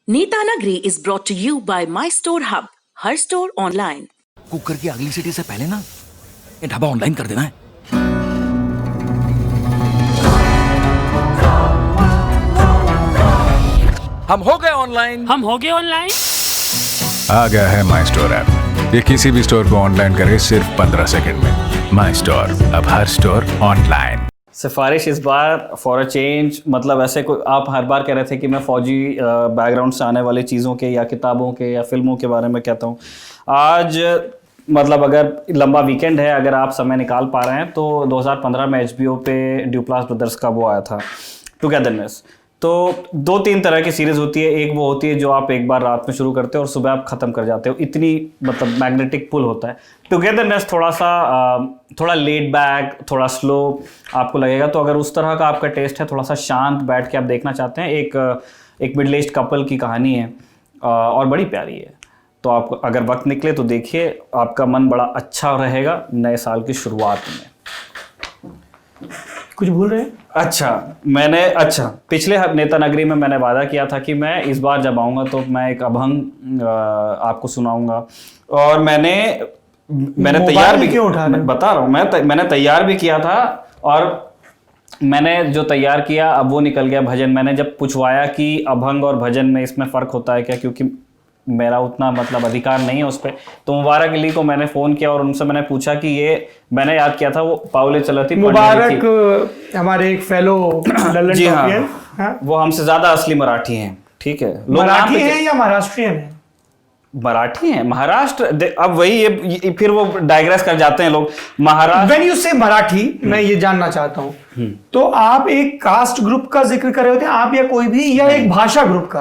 नीता नगरी is brought to you by My Store Hub, her store online. Cooker की अगली सीटी से पहले ना ये ढाबा ऑनलाइन कर देना है। हम हो गए ऑनलाइन। आ गया है माई स्टोर ऐप। ये किसी भी स्टोर को ऑनलाइन करे सिर्फ 15 सेकंड में। माई स्टोर, अब हर स्टोर ऑनलाइन। सिफारिश इस बार फॉर अ चेंज, मतलब ऐसे कोई आप हर बार कह रहे थे कि मैं फ़ौजी बैकग्राउंड से आने वाली चीज़ों के या किताबों के या फिल्मों के बारे में कहता हूँ। आज मतलब अगर लंबा वीकेंड है, अगर आप समय निकाल पा रहे हैं तो 2015 में HBO पे ड्यूप्लास ब्रदर्स का वो आया था टुगेदरनेस। तो 2-3 तरह की सीरीज़ होती है। एक वो होती है जो आप एक बार रात में शुरू करते हो और सुबह आप ख़त्म कर जाते हो, इतनी मतलब मैग्नेटिक पुल होता है। टुगेदरनेस थोड़ा लेड बैक, थोड़ा स्लो आपको लगेगा। तो अगर उस तरह का आपका टेस्ट है, थोड़ा सा शांत बैठ के आप देखना चाहते हैं, एक मिडिल एज्ड कपल की कहानी है और बड़ी प्यारी है, तो आपको अगर वक्त निकले तो देखिए, आपका मन बड़ा अच्छा रहेगा नए साल की शुरुआत में। कुछ भूल रहे हैं? अच्छा, पिछले नेता नगरी में मैंने वादा किया था कि मैं इस बार जब आऊँगा तो मैं एक अभंग आपको सुनाऊंगा, और मैंने तैयार भी क्यों उठा रहे हो? बता रहा हूँ, मैंने तैयार भी किया था, और मैंने जो तैयार किया अब वो निकल गया भजन। मैंने जब पूछवाया कि अभंग और भजन में इसमें फ़र्क होता है क्या, क्योंकि मेरा उतना मतलब अधिकार नहीं है उस पर, तो मुबारक अली को मैंने फ़ोन किया और उनसे मैंने पूछा कि ये मैंने याद किया था वो पाउले चलती मुबारक हमारे एक फेलो लल्लन जी टॉपियन, हाँ, वो हमसे ज़्यादा असली मराठी हैं। ठीक है, मराठी है या महाराष्ट्रियन है? मराठी हैं, महाराष्ट्र। अब वही ये फिर वो डाइग्रेस कर जाते हैं लोग। महाराष्ट्र व्हेन यू से मराठी, मैं ये जानना चाहता हूँ, तो आप एक कास्ट ग्रुप का जिक्र कर रहे होते हैं आप, या कोई भी, या एक भाषा ग्रुप का?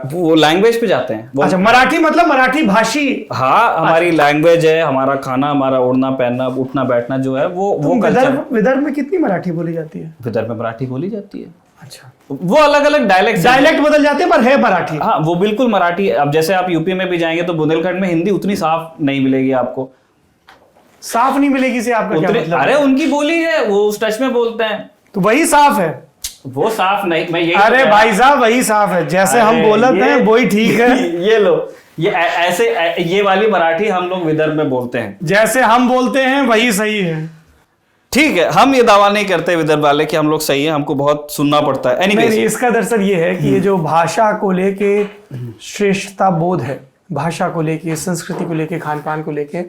वो लैंग्वेज पे जाते हैं। अच्छा, मराठी मतलब मराठी भाषी। हाँ, हमारी लैंग्वेज है, हमारा खाना, हमारा उड़ना पहनना, उठना बैठना जो है वो विदर्भ में कितनी मराठी बोली जाती है? विदर्भ में मराठी बोली जाती है। अच्छा, वो अलग अलग डायलेक्ट बदल जाते हैं पर है मराठी। हाँ, वो बिल्कुल मराठी। अब जैसे आप यूपी में भी जाएंगे तो बुंदेलखंड में हिंदी उतनी साफ नहीं मिलेगी आपको। साफ नहीं मिलेगी से आपका क्या मतलब? अरे उनकी बोली है, वो उस टच में बोलते हैं, तो वही साफ है। वो साफ नहीं, मैं यही अरे भाई साहब, वही साफ है, जैसे हम बोलते हैं वही ठीक है। ये लो, ये ऐसे ये वाली मराठी हम लोग विदर्भ में बोलते हैं, जैसे हम बोलते हैं वही सही है। ठीक है, हम ये दावा नहीं करते विदर्भ वाले कि हम लोग सही है, हमको बहुत सुनना पड़ता है। नहीं, इसका दरअसल ये है कि ये जो भाषा को लेके श्रेष्ठता बोध है, भाषा को लेके, संस्कृति को लेके, खान पान को लेके,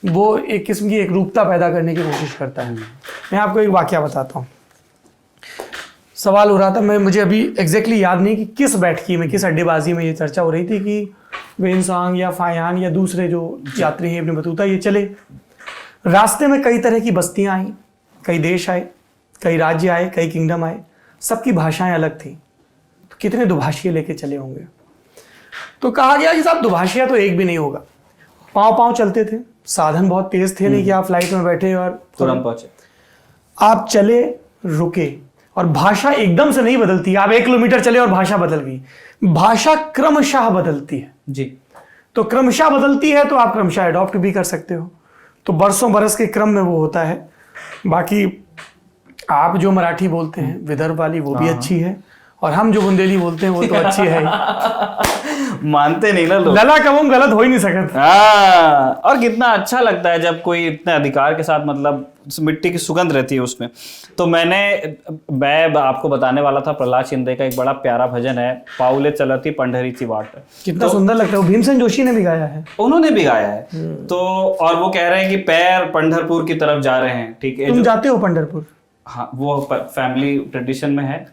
वो एक किस्म की एक रूपता पैदा करने की कोशिश करता है। मैं आपको एक वाकया बताता हूँ। सवाल हो रहा था, मुझे अभी एग्जैक्टली याद नहीं कि किस बैठकी में, किस अड्डेबाजी में ये चर्चा हो रही थी कि वेनसांग या फायान या दूसरे जो यात्री हैं इब्न बतूता, ये चले। रास्ते में कई तरह की बस्तियां आई, कई देश आए, कई राज्य आए, कई किंगडम आए, सबकी भाषाएं अलग थी। तो कितने दुभाषिये लेके चले होंगे? तो कहा गया कि साहब दुभाषिया तो एक भी नहीं होगा। पाँव चलते थे, साधन बहुत तेज थे नहीं कि आप फ्लाइट में बैठे और तुरंत पहुंचे। आप चले, रुके, और भाषा एकदम से नहीं बदलती। आप 1 किलोमीटर चले और भाषा बदल गई। भाषा क्रमशः बदलती है जी। तो क्रमशः बदलती है तो आप क्रमशः अडॉप्ट भी कर सकते हो। तो बरसों बरस के क्रम में वो होता है। बाकी आप जो मराठी बोलते हैं विदर्भ वाली, वो भी अच्छी है, और हम जो बुंदेली बोलते हैं वो तो अच्छी है। मानते नहीं ना लोग। लला कबूम गलत हो ही नहीं सकता। हाँ, और कितना अच्छा लगता है जब कोई इतने अधिकार के साथ, मतलब मिट्टी की सुगंध रहती है उसमें। तो मैं आपको बताने वाला था, प्रहलाद शिंदे का एक बड़ा प्यारा भजन है, पाऊले चलती पंढरीची वाट। कितना सुंदर लगता है। वो भीमसेन जोशी ने भी गाया है। उन्होंने भी गाया है। तो और वो कह रहे हैं कि पैर पंढरपुर की तरफ जा रहे हैं। ठीक है, तुम जाते हो पंढरपुर? हाँ, वो फैमिली ट्रेडिशन में है।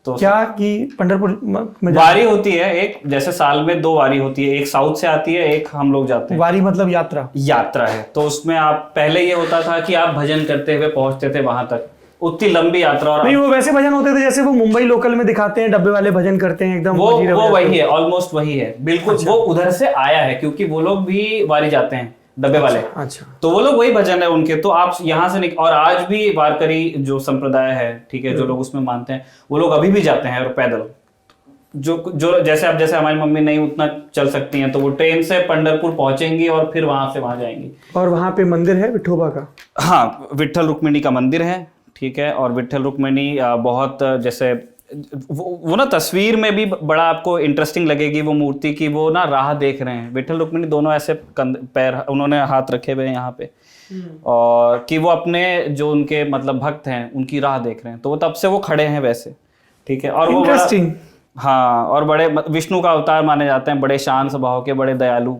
तो क्या कि पंढरपुर में वारी होती है एक, जैसे साल में 2 वारी होती है, एक साउथ से आती है, एक हम लोग जाते हैं। वारी मतलब यात्रा है। तो उसमें आप पहले ये होता था कि आप भजन करते हुए पहुंचते थे वहां तक, उतनी लंबी यात्रा। और नहीं, वो वैसे भजन होते थे जैसे वो मुंबई लोकल में दिखाते हैं, डब्बे वाले भजन करते हैं एकदम। वो वही है, ऑलमोस्ट वही है, बिल्कुल। अच्छा। वो उधर से आया है क्योंकि वो लोग भी वारी जाते हैं, डब्बे वाले। अच्छा, तो वो लोग वही भजन है उनके। तो आप यहाँ से और आज भी वारकरी जो संप्रदाय है, ठीक है, जो लोग उसमें मानते हैं, वो लोग अभी भी जाते हैं और पैदल। जो जैसे हमारी मम्मी नहीं उतना चल सकती हैं, तो वो ट्रेन से पंढरपुर पहुंचेंगी और फिर वहां से वहां जाएंगी। और वहां पे मंदिर है विठोबा का। हाँ, विट्ठल रुक्मिणी का मंदिर है। ठीक है, और विट्ठल रुक्मिणी बहुत जैसे वो ना तस्वीर में भी बड़ा आपको इंटरेस्टिंग लगेगी वो मूर्ति की, वो ना राह देख रहे हैं, विठल रुक्मिणी दोनों ऐसे पैर उन्होंने हाथ रखे हुए हैं यहाँ पे, और कि वो अपने जो उनके मतलब भक्त हैं उनकी राह देख रहे हैं, तो वो तब से वो खड़े हैं वैसे, ठीक है। और वो इंटरेस्टिंग, हाँ, और बड़े विष्णु का अवतार माने जाते हैं, बड़े शांत स्वभाव के, बड़े दयालु,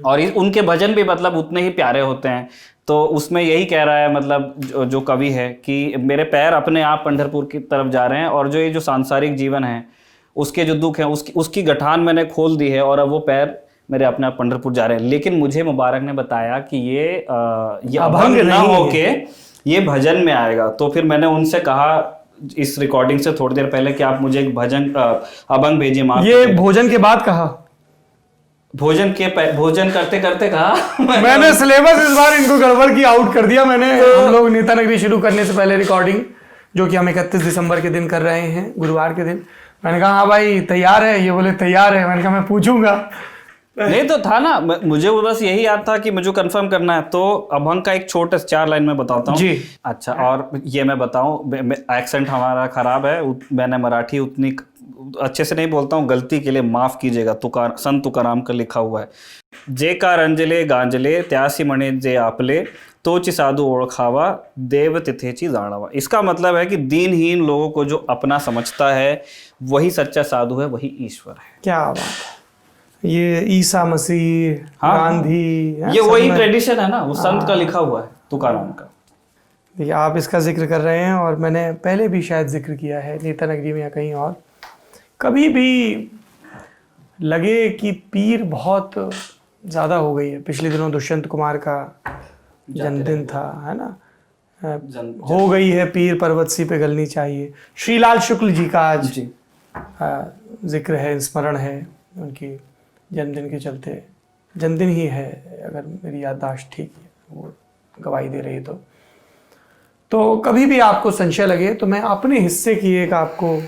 और उनके भजन भी मतलब उतने ही प्यारे होते हैं। तो उसमें यही कह रहा है मतलब जो कवि है कि मेरे पैर अपने आप पंढरपुर की तरफ जा रहे हैं, और जो ये जो सांसारिक जीवन है उसके जो दुख हैं उसकी गठान मैंने खोल दी है, और अब वो पैर मेरे अपने आप पंढरपुर जा रहे हैं। लेकिन मुझे मुबारक ने बताया कि ये अभंग ना होके ये भजन में आएगा। तो फिर मैंने उनसे कहा इस रिकॉर्डिंग से थोड़ी देर पहले कि आप मुझे एक भजन अभंग भेजिए। ये भोजन के बाद कहा, भोजन करते करते कहा मैंने सिलेबस इस बार इनको गड़बड़ की आउट कर दिया मैंने। हम लोग नेता नगरी शुरू करने से पहले रिकॉर्डिंग, जो कि हम 31 दिसंबर के दिन कर रहे हैं, गुरुवार के दिन, मैंने कहा हाँ भाई तैयार है, ये बोले तैयार है, मैंने कहा मैं पूछूंगा। नहीं तो था ना, मुझे बस यही याद था कि मुझे कंफर्म करना है। तो अभंग का एक छोटा 4 लाइन में बताता हूँ जी। अच्छा, और ये मैं बताऊं, एक्सेंट हमारा खराब है, मैंने मराठी उतनी अच्छे से नहीं बोलता हूँ, गलती के लिए माफ कीजिएगा। संत तुकाराम का लिखा हुआ है, जे का रंजले गांजले त्यासी मणे जे आपले तोच साधु ओळखावा देव तिथेची जाणावा। इसका मतलब है कि दीनहीन लोगों को जो अपना समझता है वही सच्चा साधु है, वही ईश्वर है। क्या बात है, ये ईसा मसीह, हाँ, गांधी, ये वही ट्रेडिशन है ना, वो संत का लिखा हुआ है, तुकाराम का। देखिए आप इसका जिक्र कर रहे हैं, और मैंने पहले भी शायद जिक्र किया है नेता नगरी में या कहीं और। कभी भी लगे कि पीर बहुत ज़्यादा हो गई है, पिछले दिनों दुष्यंत कुमार का जन्मदिन था, है ना, हो गई है पीर पर्वत सी पे गलनी चाहिए। श्रीलाल शुक्ल जी का आज जिक्र है, स्मरण है उनकी जन्मदिन के चलते, जन्मदिन ही है अगर मेरी याददाश्त ठीक है, वो गवाही दे रही तो कभी भी आपको संशय लगे तो मैं अपने हिस्से की एक आपको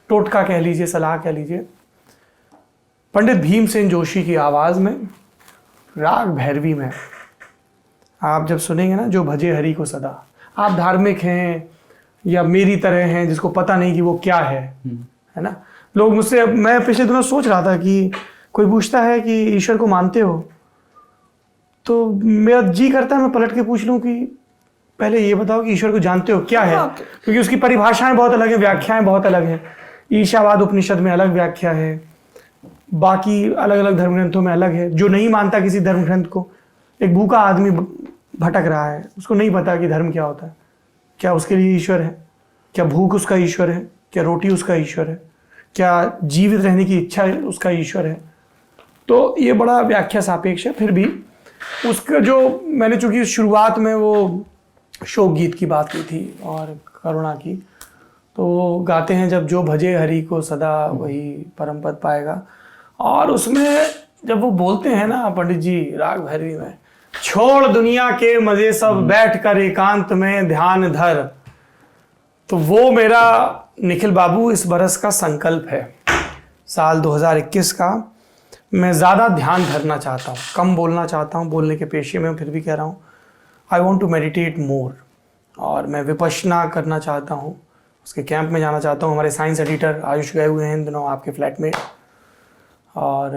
टोटका कह लीजिए, सलाह कह लीजिए। पंडित भीमसेन जोशी की आवाज़ में, राग भैरवी में आप जब सुनेंगे ना, जो भजे हरि को सदा, आप धार्मिक हैं या मेरी तरह हैं जिसको पता नहीं कि वो क्या है ना। लोग मुझसे, मैं पिछले दिनों सोच रहा था कि कोई पूछता है कि ईश्वर को मानते हो, तो मेरा जी करता है मैं पलट के पूछ लूँ कि पहले ये बताओ कि ईश्वर को जानते हो क्या है, क्योंकि उसकी परिभाषाएं बहुत अलग हैं, व्याख्याएं बहुत अलग हैं। ईशावाद उपनिषद में अलग व्याख्या है, बाकी अलग अलग धर्म ग्रंथों में अलग है। जो नहीं मानता किसी धर्म ग्रंथ को, एक भूखा आदमी भटक रहा है, उसको नहीं पता कि धर्म क्या होता है, क्या उसके लिए ईश्वर है, क्या भूख उसका ईश्वर है, क्या रोटी उसका ईश्वर है, क्या जीवित रहने की इच्छा उसका ईश्वर है। तो ये बड़ा व्याख्या सापेक्ष है। फिर भी उसका जो मैंने, चूंकि शुरुआत में वो शोक गीत की बात की थी और करुणा की, तो गाते हैं जब जो भजे हरि को सदा वही परम पद पाएगा। और उसमें जब वो बोलते हैं ना पंडित जी राग भैरवी में, छोड़ दुनिया के मजे सब बैठ कर एकांत में ध्यान धर, तो वो मेरा निखिल बाबू इस बरस का संकल्प है, साल 2021 का। मैं ज़्यादा ध्यान धरना चाहता हूँ, कम बोलना चाहता हूँ, बोलने के पेशे में फिर भी कह रहा हूँ आई वॉन्ट टू मेडिटेट मोर। और मैं विपश्यना करना चाहता हूँ, उसके कैंप में जाना चाहता हूँ। हमारे साइंस एडिटर आयुष गए हुए हैं इन दिनों, आपके फ्लैटमेट। और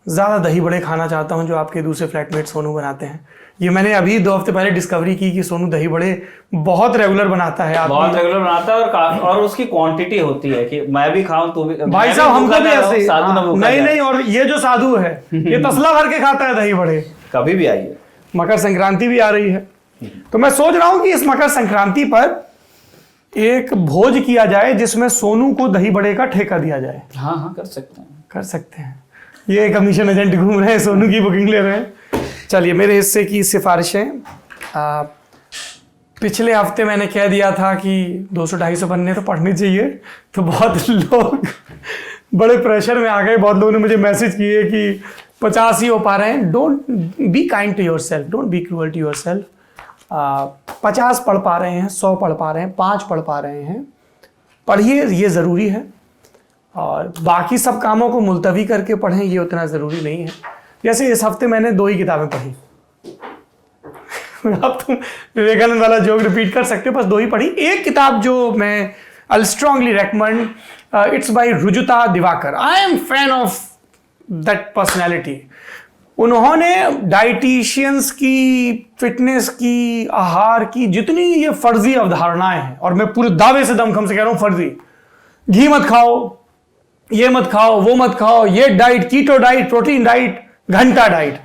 ज़्यादा दही बड़े खाना चाहता हूँ जो आपके दूसरे फ्लैटमेट सोनू बनाते हैं। ये मैंने अभी 2 हफ्ते पहले डिस्कवरी की कि सोनू दही बड़े बहुत रेगुलर बनाता है, बहुत रेगुलर बनाता है, और उसकी क्वांटिटी होती है कि मैं भी खाऊं तो भी। भाई साहब हमको भी ऐसे नहीं, और ये जो साधु है ये तसला भर के खाता है दही बड़े। कभी भी आइए, मकर संक्रांति भी आ रही है, तो मैं सोच रहा हूँ कि इस मकर संक्रांति पर एक भोज किया जाए जिसमें सोनू को दही बड़े का ठेका दिया जाए। हाँ हाँ कर सकते हैं। ये कमीशन एजेंट घूम रहे हैं, सोनू की बुकिंग ले रहे हैं। चलिए मेरे हिस्से की सिफारिशें, पिछले हफ्ते मैंने कह दिया था कि 200-250 पन्ने तो पढ़ने चाहिए, तो बहुत लोग बड़े प्रेशर में आ गए। बहुत लोगों ने मुझे मैसेज किए कि 50 ही हो पा रहे हैं। Don't be kind to yourself, don't be cruel to yourself. 50 पढ़ पा रहे हैं, 100 पढ़ पा रहे हैं, 5 पढ़ पा रहे हैं, पढ़िए, ये ज़रूरी है। और बाकी सब कामों को मुलतवी करके पढ़ें, ये उतना ज़रूरी नहीं है। जैसे इस हफ्ते मैंने 2 ही किताबें पढ़ी। अब तुम विवेकानंद वाला जोक रिपीट कर सकते हो, बस 2 ही पढ़ी। एक किताब जो मैं I'll strongly recommend. It's by Rujuta Divakar. I am fan of that personality. उन्होंने डाइटिशियंस की, फिटनेस की, आहार की जितनी ये फर्जी अवधारणाएं हैं, और मैं पूरे दावे से दमखम से कह रहा हूं फर्जी, घी मत खाओ, ये मत खाओ, वो मत खाओ, ये diet, keto diet, protein diet, घंटा डाइट,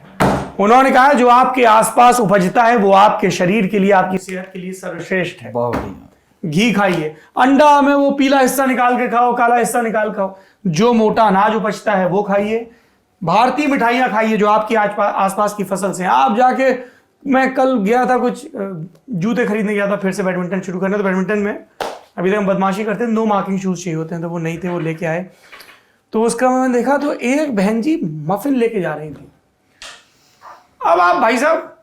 उन्होंने कहा जो आपके आसपास उपजता है वो आपके शरीर के लिए, आपकी सेहत के लिए सर्वश्रेष्ठ है। बहुत बढ़िया। घी खाइए, अंडा में वो पीला हिस्सा निकाल के खाओ, काला हिस्सा निकाल खाओ, जो मोटा अनाज उपजता है वो खाइए, भारतीय मिठाइयां खाइए जो आपकी आसपास की फसल से। आप जाके, मैं कल गया था कुछ जूते खरीदने गया था, फिर से बैडमिंटन शुरू करना, तो बैडमिंटन में अभी तक हम बदमाशी करते हैं, नो मार्किंग शूज चाहिए होते हैं, तो वो नहीं थे, वो लेके आए। तो उसका मैंने देखा तो एक बहन जी मफिन लेके जा रही थी। अब आप भाई साहब,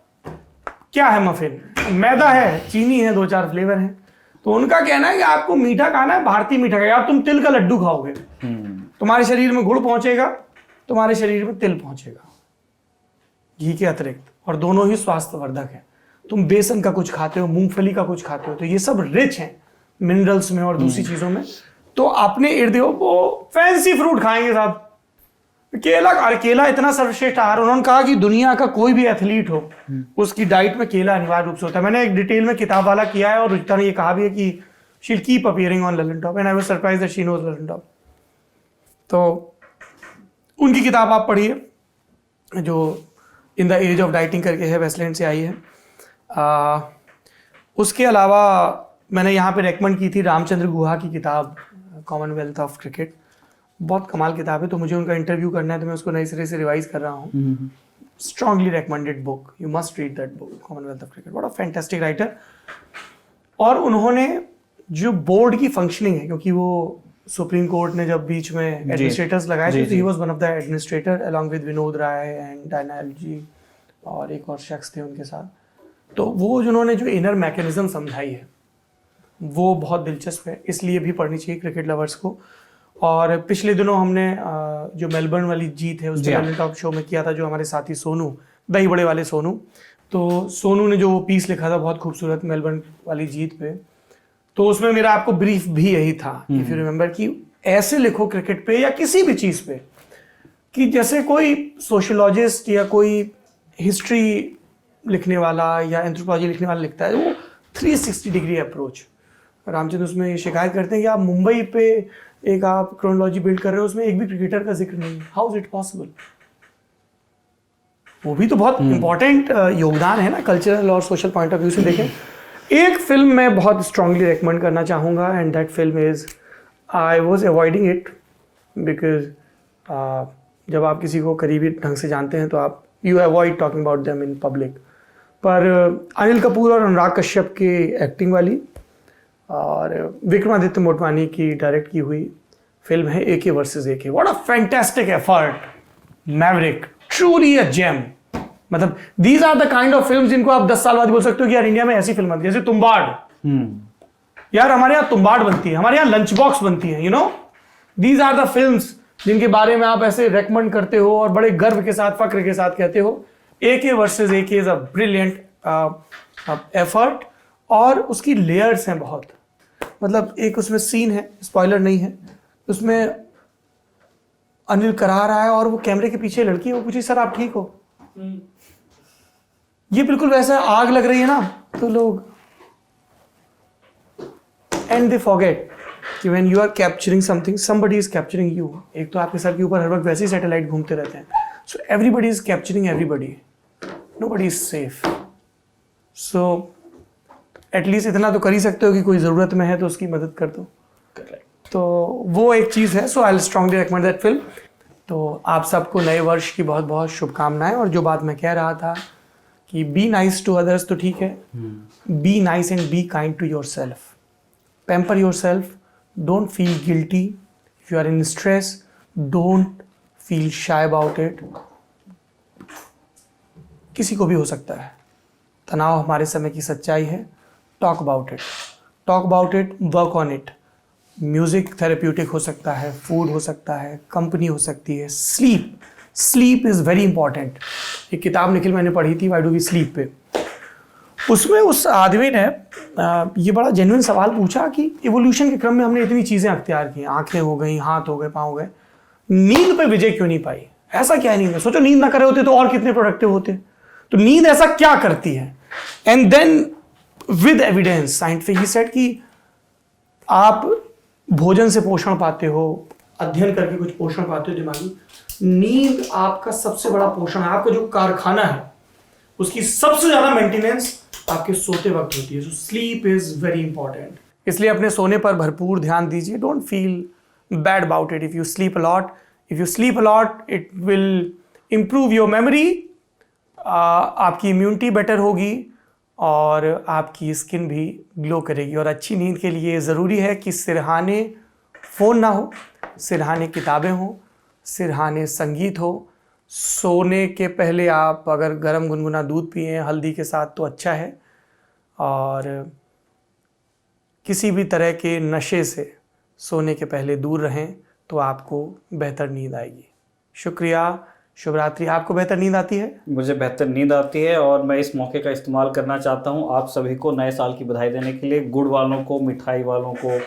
क्या है मफिन? मैदा है, चीनी है, 2-4 फ्लेवर हैं। तो उनका कहना है कि आपको मीठा खाना है, भारतीय मीठा खाएगा। आप तुम तिल का लड्डू खाओगे, तुम्हारे शरीर में गुड़ पहुंचेगा, तुम्हारे शरीर में तिल पहुंचेगा घी के अतिरिक्त, और दोनों ही स्वास्थ्यवर्धक है। तुम बेसन का कुछ खाते हो, मूंगफली का कुछ खाते हो, तो ये सब रिच हैं मिनरल्स में और दूसरी चीजों में। तो अपने इर्द गिर्द वो फैंसी फ्रूट खाएंगे साहब, केला। अरे केला इतना सर्वश्रेष्ठ आहार, उन्होंने कहा कि दुनिया का कोई भी एथलीट हो उसकी डाइट में केला अनिवार्य रूप से होता है। मैंने एक डिटेल में किताब वाला किया है, और रुचिता ने ये कहा भी है कि she will keep appearing on Lallantop, and I was surprised that she knows Lallantop. तो उनकी किताब आप पढ़िए, जो in the age of dieting करके है, वेस्टलैंड से आई है। उसके अलावा मैंने यहाँ पे रेकमेंड की थी रामचंद्र गुहा की किताब, कॉमनवेल्थ ऑफ क्रिकेट। बहुत कमाल किताब है, तो मुझे उनका इंटरव्यू करना है, तो मैं उसको नए सिरे से रिवाइज कर रहा हूँ। Strongly recommended book, you must read that book, Commonwealth of cricket. What a fantastic writer. और उन्होंने जो बोर्ड की फंक्शनिंग है, क्योंकि वो सुप्रीम कोर्ट ने जब बीच में एडमिनिस्ट्रेटर्स लगाए थे, तो he was one of the administrator along with Vinod Rai and Diana जी, और एक और शख्स थे उनके साथ। तो वो जिन्होंने जो इनर मैकेनिज्म समझाई है वो बहुत दिलचस्प है, इसलिए भी पढ़नी चाहिए क्रिकेट लवर्स को। और पिछले दिनों हमने जो मेलबर्न वाली जीत है उस ललन टॉप शो में किया था, जो हमारे साथी सोनू, दही बड़े वाले सोनू, तो सोनू ने जो पीस लिखा था बहुत खूबसूरत मेलबर्न वाली जीत पे, तो उसमें मेरा आपको ब्रीफ भी यही था, इफ यू रिमेंबर, कि ऐसे लिखो क्रिकेट पे या किसी भी चीज़ पे कि जैसे कोई सोशियोलॉजिस्ट या कोई हिस्ट्री लिखने वाला या एंथ्रोपोलॉजी लिखने वाला लिखता है, वो 360 डिग्री अप्रोच। रामचंद्र उसमें ये शिकायत करते हैं कि आप मुंबई पे एक आप क्रोनोलॉजी बिल्ड कर रहे हो, उसमें एक भी क्रिकेटर का जिक्र नहीं, हाउ इज इट पॉसिबल? वो भी तो बहुत इंपॉर्टेंट योगदान है ना, कल्चरल और सोशल पॉइंट ऑफ व्यू से देखें। एक फिल्म मैं बहुत स्ट्रांगली रेकमेंड करना चाहूँगा, and that film is, I was avoiding it because जब आप किसी को करीबी ढंग से जानते हैं तो आप you avoid talking about them in public. पर अनिल कपूर और अनुराग कश्यप की एक्टिंग वाली और विक्रमादित्य मोटवानी की डायरेक्ट की हुई फिल्म है AK versus AK। What a fantastic effort, maverick, truly a gem. मतलब these are the kind of film जिनको आप 10 साल बाद बोल सकते हो कि यार इंडिया में ऐसी फिल्म बनती है, जैसे तुम्बाड़। यार हमारे यहाँ तुम्बाड़ बनती है, हमारे यहाँ लंच बॉक्स बनती है, you know, these are the films जिनके बारे में आप ऐसे रेकमेंड करते हो और बड़े गर्व के साथ, फक्र के साथ कहते हो। AK versus AK is a brilliant effort, और उसकी लेयर्स हैं बहुत। मतलब एक उसमें सीन है, स्पॉइलर नहीं है, उसमें अनिल करा रहा है और वो कैमरे के पीछे लड़की है, वो पूछी सर आप ठीक हो? ये बिल्कुल वैसा आग लग रही है ना, तो लोग एंड दे फॉरगेट कि when you are capturing something, somebody is capturing you. एक तो आपके सर के ऊपर हर वक्त वैसे ही सैटेलाइट घूमते रहते हैं, so everybody is capturing everybody, nobody is safe. So at least इतना तो कर ही सकते हो कि कोई ज़रूरत में है तो उसकी मदद कर दो। तो वो एक चीज़ है। So I will strongly recommend that film. तो आप सबको नए वर्ष की बहुत बहुत शुभकामनाएं। और जो बात मैं कह रहा था कि बी नाइस टू अदर्स, तो ठीक है, be nice and be kind to yourself, pamper yourself, don't feel guilty, if you are in stress don't feel shy about it. किसी को भी हो सकता है, तनाव हमारे समय की सच्चाई है। Talk about it, talk about it, work on it. Music therapeutic हो सकता है, फूड हो सकता है, कंपनी हो सकती है, स्लीप इज़ वेरी इंपॉर्टेंट। एक किताब निखिल मैंने पढ़ी थी, व्हाई डू वी स्लीप पे, उसमें उस आदमी ने ये बड़ा जेन्युइन सवाल पूछा कि इवोल्यूशन के क्रम में हमने इतनी चीज़ें अख्तियार की, आंखें हो गई, हाथ हो गए, पाँव हो गए, नींद पे विजय क्यों नहीं पाई? ऐसा क्या है नींद में? सोचो नींद ना करे होते तो और कितने प्रोडक्टिव होते। तो नींद ऐसा क्या करती है? And then with evidence scientific he said कि आप भोजन से पोषण पाते हो, अध्ययन करके कुछ पोषण पाते हो दिमागी। नींद आपका सबसे बड़ा पोषण है। आपका जो कारखाना है उसकी सबसे ज्यादा मेंटेनेंस आपके सोते वक्त होती है। So sleep is very important. इसलिए अपने सोने पर भरपूर ध्यान दीजिए। Don't feel bad about it if you sleep a lot. If you sleep a lot it will improve your memory, आपकी इम्यूनिटी बेटर होगी और आपकी स्किन भी ग्लो करेगी। और अच्छी नींद के लिए ज़रूरी है कि सिरहाने फ़ोन ना हो, सिरहाने किताबें हो, सिरहाने संगीत हो। सोने के पहले आप अगर गर्म गुनगुना दूध पिए हल्दी के साथ तो अच्छा है। और किसी भी तरह के नशे से सोने के पहले दूर रहें तो आपको बेहतर नींद आएगी। शुक्रिया, शुभ रात्रि। आपको बेहतर नींद आती है? मुझे बेहतर नींद आती है और मैं इस मौके का इस्तेमाल करना चाहता हूं आप सभी को नए साल की बधाई देने के लिए। गुड़ वालों को, मिठाई वालों को,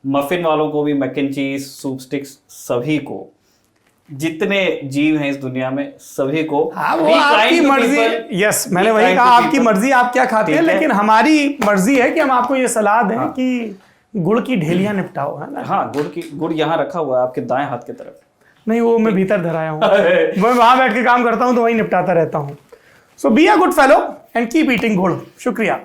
मफिन वालों को भी, मैक एंड चीज, सूप स्टिक्स, सभी को, जितने जीव हैं इस दुनिया में सभी को। हाँ, वो आपकी मर्जी। यस, मैंने वही कहा, आपकी मर्जी, आप क्या खाते हैं। लेकिन हमारी मर्जी है कि हम आपको ये सलाह दें कि गुड़ की ढेलियां निपटाओ, है ना? हाँ, गुड़ यहाँ रखा हुआ है आपके दाएं हाथ की तरफ। नहीं, वो मैं भीतर धराया हूँ। मैं वहां बैठ के काम करता हूँ तो वही निपटाता रहता हूँ। So be a good fellow and keep eating gur. शुक्रिया।